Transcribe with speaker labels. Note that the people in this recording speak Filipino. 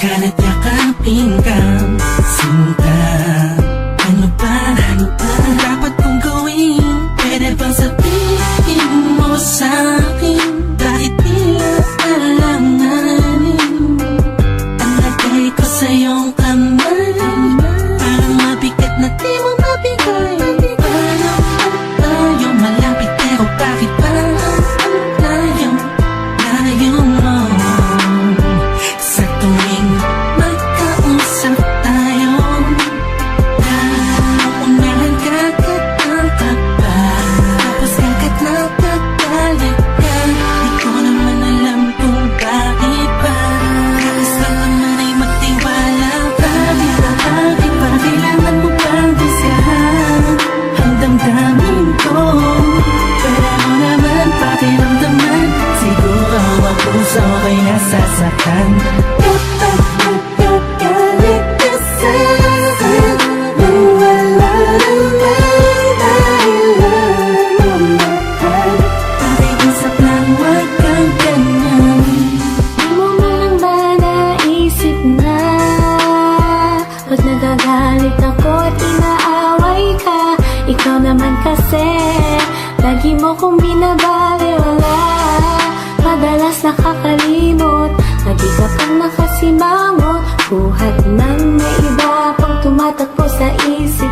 Speaker 1: ka't yakapin ka. Sinta, ano ba ang dapat kong gawin? Pwede bang sabihin mo sa'kin? Bakit tila alanganin ang lagay ko sa iyong kamay? Parang mabigat na di mo mabigay. Paano tayo malapit pero bakit ba layo mo? Sa tuwing magkausap tayo, naunahan kakatangkap pa, tapos kagat nakagalit ka. Di ko naman alam kung bakit ba. Gusto naman ay magtiwala. Bakit ba, kailangan mo bang gusiyahan ang damdamin ko? Pero ako naman pakiramdaman, siguro ang puso ko'y nasasaktan. Kapag ka sa'kin, nang wala namang dahilan kung bakit. Pakiusap lang, wag kang ganyan.
Speaker 2: Di mo man lang ba naisip na pag nagagalit ako at inaaway ka, ikaw naman kasi lagi mo kong binabaliwala. Madalas nakakalimot, lagi ka pang nakasimangot, buhat ng may iba pang tumatakbo sa isip.